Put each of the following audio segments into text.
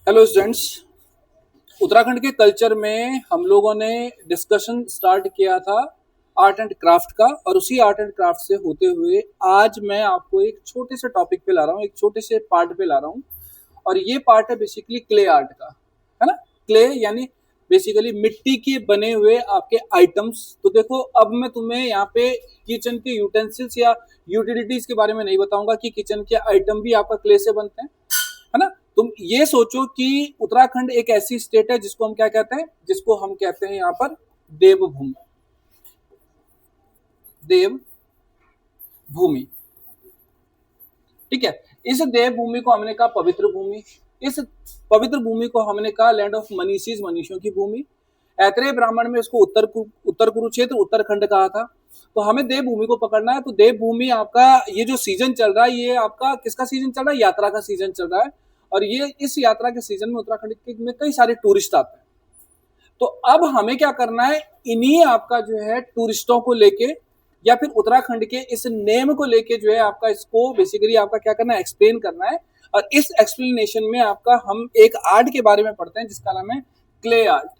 Hello students. Uttarakhand के culture में हम लोगों ने डिस्कशन स्टार्ट किया था आर्ट एंड क्राफ्ट का, और उसी आर्ट एंड क्राफ्ट से होते हुए आज मैं आपको एक छोटे से टॉपिक पे ला रहा हूँ, एक छोटे से पार्ट पे ला रहा हूँ। और ये पार्ट है बेसिकली क्ले आर्ट का, है ना। क्ले यानी बेसिकली मिट्टी के बने हुए आपके आइटम्स। तो देखो, अब मैं तुम्हें यहाँ पे किचन के यूटेंसिल्स या यूटिलिटीज के बारे में नहीं बताऊंगा कि किचन के आइटम भी आपका क्ले से बनते हैं, है ना। तुम ये सोचो कि उत्तराखंड एक ऐसी स्टेट है जिसको हम क्या कहते हैं, जिसको हम कहते हैं यहाँ पर देवभूमि। देवभूमि, ठीक है। इस देवभूमि को हमने कहा पवित्र भूमि। इस पवित्र भूमि को हमने कहा लैंड ऑफ मनीषीज, मनीषियों की भूमि। ऐतरेय ब्राह्मण में उसको उत्तर कुरुक्षेत्र, उत्तराखंड कहा था। तो हमें देवभूमि को पकड़ना है। तो देवभूमि आपका ये जो सीजन चल रहा है, ये आपका किसका सीजन चल रहा है? यात्रा का सीजन चल रहा है। और ये इस यात्रा के सीजन में उत्तराखंड में कई सारे टूरिस्ट आते हैं। तो अब हमें क्या करना है, इन्हीं आपका जो है टूरिस्टों को लेके या फिर उत्तराखंड के इस नेम को लेके जो है आपका इसको बेसिकली आपका क्या करना है, एक्सप्लेन करना है। और इस एक्सप्लेनेशन में आपका हम एक आर्ट के बारे में पढ़ते हैं जिसका नाम है क्ले आर्ट,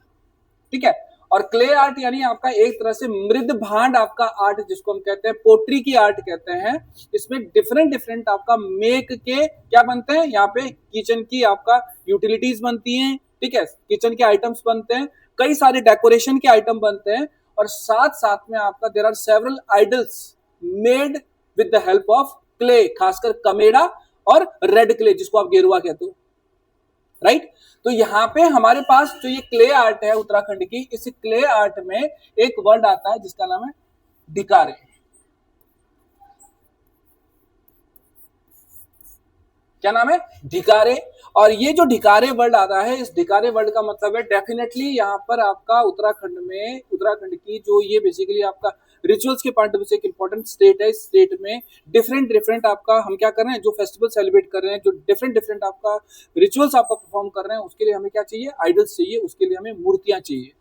ठीक है। और क्ले आर्ट यानी आपका एक तरह से मृद भांड आपका आर्ट, जिसको हम कहते हैं पोट्री की आर्ट कहते हैं। इसमें डिफरेंट डिफरेंट आपका मेक के क्या बनते हैं, यहाँ पे किचन की आपका यूटिलिटीज बनती हैं, ठीक है। किचन के आइटम्स बनते हैं, कई सारे डेकोरेशन के आइटम बनते हैं। और साथ साथ में आपका there are several idols made with the help of clay, खासकर कमेड़ा और रेड क्ले जिसको आप गेरुआ कहते हो, राइट। तो यहाँ पे हमारे पास जो ये क्ले आर्ट है उत्तराखंड की, इस क्ले आर्ट में एक वर्ड आता है जिसका नाम है ढिकारे। क्या नाम है? ढिकारे। और ये जो ढिकारे वर्ड आता है, इस ढिकारे वर्ड का मतलब है डेफिनेटली यहाँ पर आपका उत्तराखंड में, उत्तराखंड की जो ये बेसिकली आपका रिचुअल्स के पॉइंट से एक इंपॉर्टेंट स्टेट है। इस स्टेट में डिफरेंट डिफरेंट आपका हम क्या कर रहे हैं, जो फेस्टिवल सेलिब्रेट कर रहे हैं, जो डिफरेंट डिफरेंट आपका रिचुअल्स आपका परफॉर्म कर रहे हैं, उसके लिए हमें क्या चाहिए? आइडल्स चाहिए, उसके लिए हमें मूर्तियां चाहिए,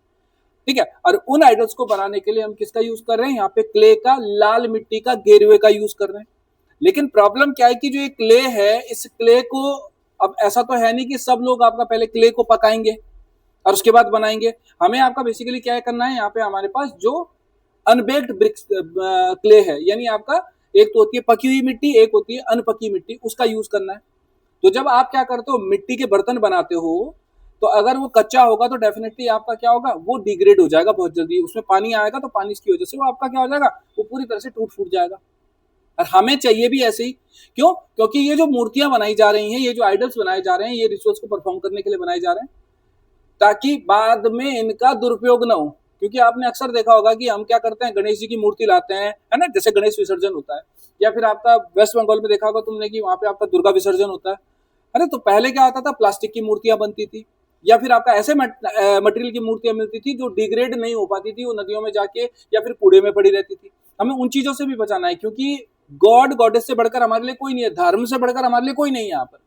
ठीक है। और उन आइडल्स को बनाने के लिए हम किसका यूज कर रहे हैं? यहाँ पे क्ले का, लाल मिट्टी का, गेरुए का यूज कर रहे हैं। लेकिन प्रॉब्लम क्या है कि जो ये क्ले है, इस क्ले को अब ऐसा तो है नहीं कि सब लोग आपका पहले क्ले को पकाएंगे और उसके बाद बनाएंगे। हमें आपका बेसिकली क्या करना है, यहाँ पे हमारे पास जो अनबेक्ड ब्रिक्स क्ले है, यानी आपका एक तो होती है पकी हुई मिट्टी, एक होती है अनपकी मिट्टी, उसका यूज करना है। तो जब आप क्या करते हो, मिट्टी के बर्तन बनाते हो, तो अगर वो कच्चा होगा तो डेफिनेटली आपका क्या होगा, वो डिग्रेड हो जाएगा बहुत जल्दी। उसमें पानी आएगा तो पानी की वजह से वो आपका क्या हो जाएगा, वो पूरी तरह से टूट फूट जाएगा। और हमें चाहिए भी ऐसे ही। क्यों? क्योंकि ये जो मूर्तियां बनाई जा रही हैं, ये जो आइडल्स बनाए जा रहे हैं, ये रिचुअल्स को परफॉर्म करने के लिए बनाए जा रहे हैं, ताकि बाद में इनका दुरुपयोग ना हो। क्योंकि आपने अक्सर देखा होगा कि हम क्या करते हैं, गणेश जी की मूर्ति लाते हैं, है ना, जैसे गणेश विसर्जन होता है। या फिर आपका वेस्ट बंगाल में देखा होगा तुमने कि वहां पे आपका दुर्गा विसर्जन होता है। अरे तो पहले क्या होता था, प्लास्टिक की मूर्तियां बनती थी, या फिर आपका ऐसे मटेरियल की मूर्तियां मिलती थी जो डिग्रेड नहीं हो पाती थी, वो नदियों में जाके या फिर कूड़े में पड़ी रहती थी। हमें उन चीजों से भी बचाना है, क्योंकि गॉड गॉडेस से बढ़कर हमारे लिए कोई नहीं है, धर्म से बढ़कर हमारे लिए कोई नहीं है यहाँ पर।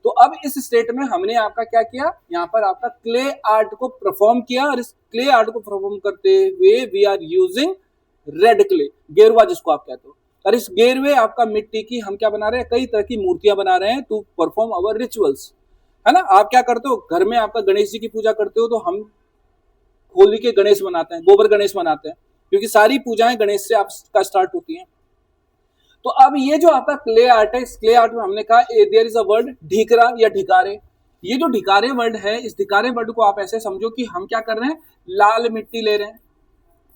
तो अब इस स्टेट में हमने आपका क्या किया, यहाँ पर आपका क्ले आर्ट को परफॉर्म किया। और इस क्ले आर्ट को परफॉर्म करते हुए we are using red clay, गेरुआ जिसको आप कहते हो। और इस गेरुए आपका मिट्टी की हम क्या बना रहे हैं, कई तरह की मूर्तियां बना रहे हैं टू परफॉर्म अवर रिचुअल्स, है ना। आप क्या करते हो, घर में आपका गणेश जी की पूजा करते हो, तो हम होली के गणेश बनाते हैं, गोबर गणेश बनाते हैं, क्योंकि सारी पूजाएं गणेश से आपका स्टार्ट होती हैं। तो अब ये जो आपका क्ले आर्ट है, इस क्ले आर्ट में हमने कहा देयर इज अ वर्ड ढीकरा या ढिकारे। ये जो ढिकारे वर्ड है, इस ढिकारे वर्ड को आप ऐसे समझो कि हम क्या कर रहे हैं, लाल मिट्टी ले रहे हैं,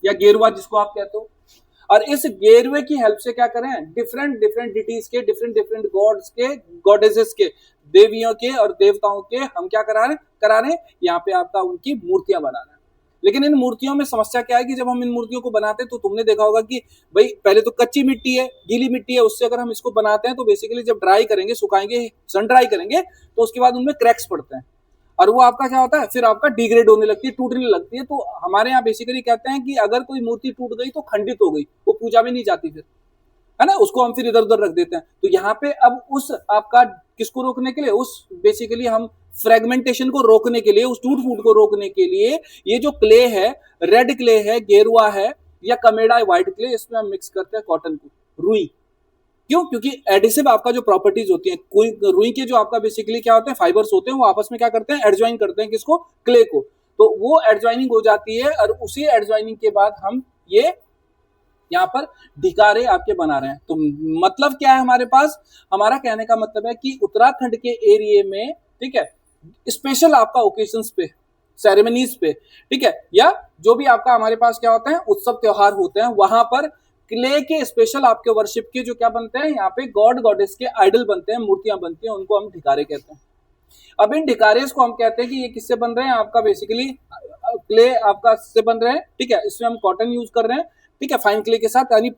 या गेरुआ जिसको आप कहते हो। और इस गेरुए की हेल्प से क्या करें, डिफरेंट डिफरेंट डिटीज के, डिफरेंट डिफरेंट गॉड्स के, गॉडेसेस के, देवियों के और देवताओं के हम क्या करा रहे हैं, यहाँ पे आपका उनकी मूर्तियां बना रहे हैं। लेकिन इन मूर्तियों में समस्या क्या है कि जब हम इन मूर्तियों को बनाते हैं, तो तुमने देखा होगा कि भाई पहले तो कच्ची मिट्टी है, गीली मिट्टी है, उससे अगर हम इसको बनाते हैं तो बेसिकली जब ड्राई करेंगे, सुखाएंगे, सन ड्राई करेंगे, तो उसके बाद उनमें क्रैक्स पड़ते हैं। और वो आपका क्या होता है, फिर आपका डिग्रेड होने लगती है, टूटने लगती है। तो हमारे यहाँ बेसिकली कहते हैं कि अगर कोई मूर्ति टूट गई तो खंडित हो गई, वो पूजा में नहीं जाती फिर, है ना, उसको हम फिर इधर उधर रख देते हैं। तो यहाँ पे अब उस आपका किसको रोकने के लिए, उस बेसिकली हम फ्रेगमेंटेशन को रोकने के लिए, उस टूट फूट को रोकने के लिए, ये जो क्ले है, रेड क्ले है, गेरुआ है, या कमेड़ा है, व्हाइट क्ले, इसमें हम मिक्स करते हैं कॉटन को, रुई, क्यों? क्योंकि एडिसिव आपका जो प्रॉपर्टीज होती हैं, रुई के जो आपका बेसिकली क्या होते हैं, फाइबर्स होते हैं, वो आपस में क्या करते हैं, एडजॉइन करते हैं किसको, क्ले को। तो वो एडजॉइनिंग हो जाती है और उसी एडजॉइनिंग के बाद हम ये यहाँ पर ढिकारे आपके बना रहे हैं। तो मतलब क्या है हमारे पास, हमारा कहने का मतलब है कि उत्तराखंड के एरिया में, ठीक है, स्पेशल आपका ओकेजन्स पे, सेरेमनीज पे, ठीक है, या जो भी आपका हमारे पास क्या होता है, उत्सव त्योहार होते हैं, वहां पर क्ले के स्पेशल आपके वर्शिप के जो क्या बनते हैं, यहाँ पे गॉड गॉडेस के आइडल बनते हैं, मूर्तियां बनती हैं, उनको हम ढिकारे कहते हैं। अब इन ढिकारेस को हम कहते हैं कि ये किससे बन रहे हैं, आपका बेसिकली क्ले आपका से बन रहे हैं, ठीक है, इसमें हम कॉटन यूज कर रहे हैं, ठीक है, फाइन क्ले के साथ, यानी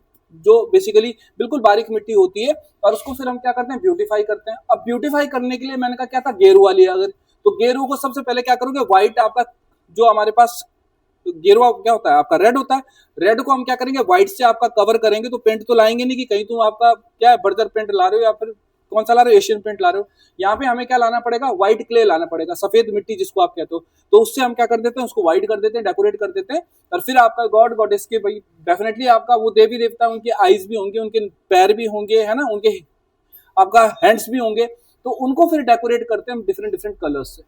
जो बेसिकली बिल्कुल बारीक मिट्टी होती है, और उसको फिर हम क्या करते हैं, ब्यूटीफाई करते हैं। अब ब्यूटीफाई करने के लिए मैंने कहा क्या था, गेरुआ लिया। अगर तो गेरू को सबसे पहले क्या करोगे, व्हाइट आपका जो हमारे पास गेरुआ क्या होता है आपका, रेड होता है, रेड को हम क्या करेंगे, व्हाइट से आपका कवर करेंगे। तो पेंट तो लाएंगे नहीं कि कहीं तुम आपका क्या है, बर्जर पेंट ला रहे हो या फिर कौन सा ला रहे हो, एशियन पेंट ला रहे हो। यहाँ पे हमें क्या लाना पड़ेगा, व्हाइट क्ले लाना पड़ेगा, सफेद मिट्टी जिसको आप कहते हो। तो उससे हम क्या कर देते हैं, उसको व्हाइट कर देते हैं, डेकोरेट कर देते हैं। और फिर आपका गॉड गॉडेस के भाई डेफिनेटली आपका वो देवी देवता, उनके आईज भी होंगे, उनके पैर भी होंगे, है ना, उनके आपका हैंड्स भी होंगे। तो उनको फिर डेकोरेट करते हैं हम डिफरेंट डिफरेंट कलर्स से।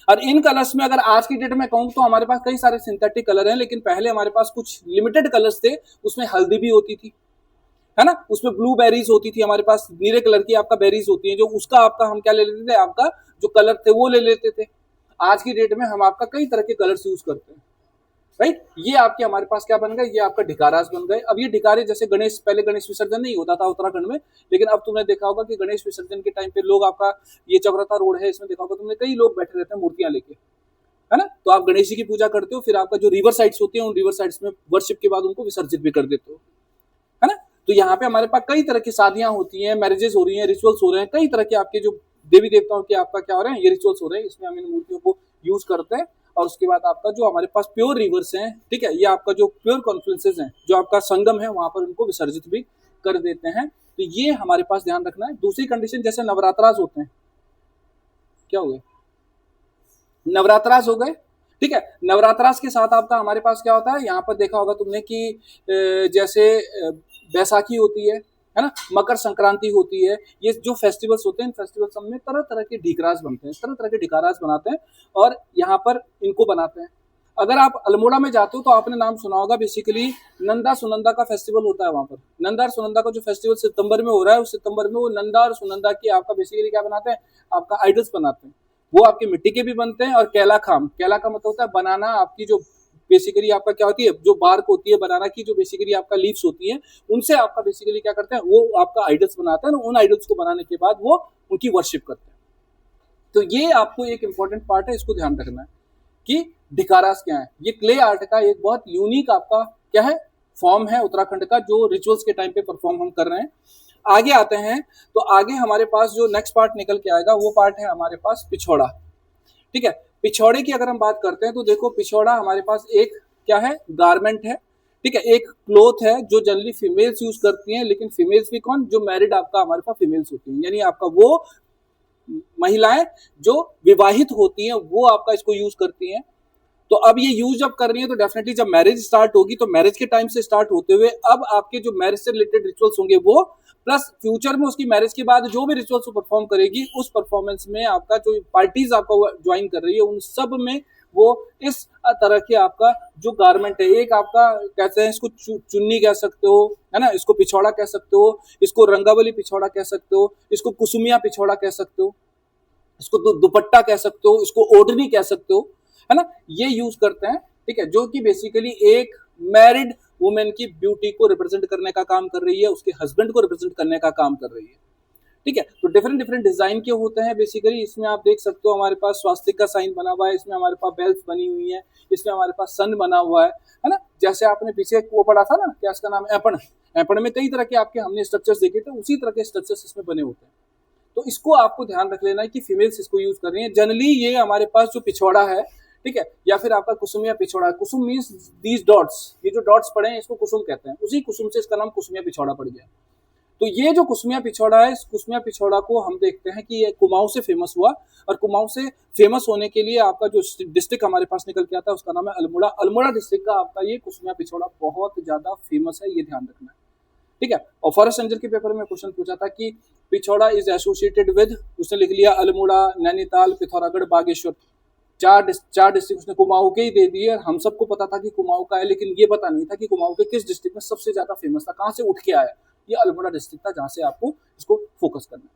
और इन कलर्स में अगर आज की डेट में कहूं तो हमारे पास कई सारे सिंथेटिक कलर हैं, लेकिन पहले हमारे पास कुछ लिमिटेड कलर्स थे। उसमें हल्दी भी होती थी, है ना, उसमें ब्लू बेरीज होती थी, हमारे पास नीले कलर की आपका बेरीज होती है, जो उसका आपका हम क्या ले लेते थे, आपका जो कलर थे वो ले लेते थे। आज की डेट में हम आपका कई तरह के कलर्स यूज करते हैं, राइट। ये आपके हमारे पास क्या बन गए, ये आपका ढिकारास बन गए। अब ये ढिकारे जैसे गणेश, पहले गणेश विसर्जन नहीं होता था उत्तराखंड में, लेकिन अब तुमने देखा होगा कि गणेश विसर्जन के टाइम पे लोग आपका ये चक्रता रोड है, इसमें देखा होगा तुमने, कई लोग बैठे रहते हैं मूर्तियां लेके, है ना। तो आप गणेश जी की पूजा करते हो, फिर आपका जो रिवर साइड्स होती है, उन रिवर साइड्स में वर्शिप के बाद उनको विसर्जित भी कर देते हो, है ना। तो यहाँ पे हमारे पास कई तरह की शादियां होती हैं, मैरिजेस हो रही हैं, रिचुअल्स हो रहे हैं, कई तरह के आपके जो देवी देवताओं के आपका क्या हो रहे हैं, ये रिचुअल्स हो रहे हैं, इसमें हम इन मूर्तियों को यूज करते हैं। और उसके बाद आपका जो हमारे पास प्योर रिवर्स हैं, ठीक है, ये आपका जो प्योर कॉन्फ्लुएंसेस हैं, जो आपका संगम है, वहां पर उनको विसर्जित भी कर देते हैं। तो ये हमारे पास ध्यान रखना है। दूसरी कंडीशन, जैसे नवरात्रास होते हैं, क्या हो गए, नवरात्रास हो गए, ठीक है। नवरात्रास के साथ आपका हमारे पास क्या होता है, यहाँ पर देखा होगा तुमने कि जैसे बैसाखी होती है ना, मकर संक्रांति होती है, ये जो फेस्टिवल्स होते हैं, इन फेस्टिवल्स में तरह तरह के ढिकरास बनते हैं, तरह तरह के ढिकारास बनाते हैं और यहाँ पर इनको बनाते हैं। अगर आप अल्मोड़ा में जाते हो तो आपने नाम सुना होगा, बेसिकली नंदा सुनंदा का फेस्टिवल होता है वहां पर। नंदा और सुनंदा का जो फेस्टिवल सितंबर में हो रहा है, उस सितंबर में वो नंदा और सुनंदा की आपका बेसिकली क्या बनाते हैं, आपका आइडल्स बनाते हैं। वो आपके मिट्टी के भी बनते हैं। और केला खाम, केला का मतलब होता है बनाना, आपकी जो बेसिकली आपका क्या होती है, जो बार्क होती है बनाना की, जो बेसिकली आपका लीव्स होती है, उनसे आपका बेसिकली क्या करते हैं, वो आपका आइडल्स बनाते हैं। उन आइडल्स को बनाने के बाद वो उनकी वर्शिप करते हैं। तो ये आपको एक इंपॉर्टेंट पार्ट है, इसको ध्यान रखना है कि ढिकारास क्या है। ये क्ले आर्ट का एक बहुत यूनिक आपका क्या है, फॉर्म है उत्तराखंड का, जो रिचुअल्स के टाइम पे परफॉर्म हम कर रहे हैं। आगे आते हैं तो आगे हमारे पास जो नेक्स्ट पार्ट निकल के आएगा, वो पार्ट है हमारे पास पिछौड़ा, ठीक है। पिछौड़े की अगर हम बात करते हैं तो देखो, पिछौड़ा हमारे पास एक क्या है, गारमेंट है, ठीक है, एक क्लोथ है जो जनरली फीमेल्स यूज करती हैं। लेकिन फीमेल्स भी कौन, जो मैरिड आपका हमारे पास फीमेल्स होती हैं, यानी आपका वो महिलाएं जो विवाहित होती हैं, वो आपका इसको यूज करती हैं। तो अब ये यूज जब कर रही है तो डेफिनेटली जब मैरिज स्टार्ट होगी, तो मैरिज के टाइम से स्टार्ट होते हुए अब आपके जो मैरिज से रिलेटेड रिचुअल्स होंगे वो, प्लस फ्यूचर में उसकी मैरिज के बाद जो भी रिचुअल्स परफॉर्म करेगी, उस परफॉर्मेंस में आपका जो पार्टीज आपका ज्वाइन कर रही है, उन सब में वो इस तरह के आपका जो गारमेंट है, एक आपका कहते हैं इसको चुन्नी कह सकते हो, है ना, इसको पिछौड़ा कह सकते हो, इसको रंगावली पिछौड़ा कह सकते हो, इसको कुसुमिया पिछौड़ा कह सकते हो, इसको दुपट्टा कह सकते हो, इसको ओढ़नी कह सकते हो, है ना, ये यूज करते हैं, ठीक है, जो कि बेसिकली एक मैरिड वुमेन की ब्यूटी को रिप्रेजेंट करने का काम कर रही है, उसके हस्बैंड को रिप्रेजेंट करने का काम कर रही है, ठीक है। तो डिफरेंट डिफरेंट डिजाइन के होते हैं बेसिकली। इसमें आप देख सकते हो हमारे पास स्वास्तिक का साइन बना हुआ है, इसमें हमारे पास बेल्स बनी हुई है, इसमें हमारे पास सन बना हुआ है ना। जैसे आपने पीछे वो पढ़ा था ना, क्या इसका नाम, एपण, एपण में कई तरह के आपके हमने स्ट्रक्चर्स देखे थे, उसी तरह के स्ट्रक्चर्स इसमें बने होते हैं। तो इसको आपको ध्यान रख लेना है कि फीमेल्स इसको यूज कर रही है। जनरली ये हमारे पास जो पिछौड़ा है, ठीक है, या फिर आपका कुसुमिया पिछौड़ा, कुसुम मीन्स दीज डॉट्स, ये जो डॉट्स पड़े हैं इसको कुसुम कहते हैं, उसी कुसुम से इसका नाम कुसुमिया पिछौड़ा पड़ गया। तो ये जो कुसुमिया पिछौड़ा है, इस कुसुमिया पिछौड़ा को हम देखते हैं कि ये कुमाऊं से फेमस हुआ, और कुमाऊं से फेमस होने के लिए आपका जो डिस्ट्रिक्ट हमारे पास निकल के आता है उसका नाम है अल्मोड़ा। अल्मोड़ा डिस्ट्रिक्ट का आपका ये कुसुमिया पिछौड़ा बहुत ज्यादा फेमस है, ये ध्यान रखना है, ठीक है। और फॉरेस्ट रेंजर के पेपर में क्वेश्चन पूछा था कि पिछौड़ा इज एसोसिएटेड विद, उसने लिख लिया अल्मोड़ा, नैनीताल, पिथौरागढ़, बागेश्वर। चार डिस्ट्रिक्ट उसने कुमाऊं के ही दे दिए। हम सबको पता था कि कुमाऊं का है, लेकिन ये पता नहीं था कि कुमाऊं के किस डिस्ट्रिक्ट में सबसे ज्यादा फेमस था, कहां से उठ के आया। ये अल्मोड़ा डिस्ट्रिक्ट था, जहां से आपको इसको फोकस करना है।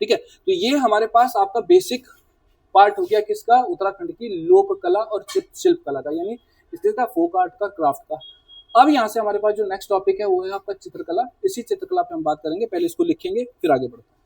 ठीक है, तो ये हमारे पास आपका बेसिक पार्ट हो गया किसका, उत्तराखंड की लोक कला और शिल्प कला का, यानी इसलिए था फोक आर्ट का, क्राफ्ट का। अब यहाँ से हमारे पास जो नेक्स्ट टॉपिक है वो है आपका चित्रकला। इसी चित्रकला पे हम बात करेंगे, पहले इसको लिखेंगे फिर आगे बढ़ते हैं।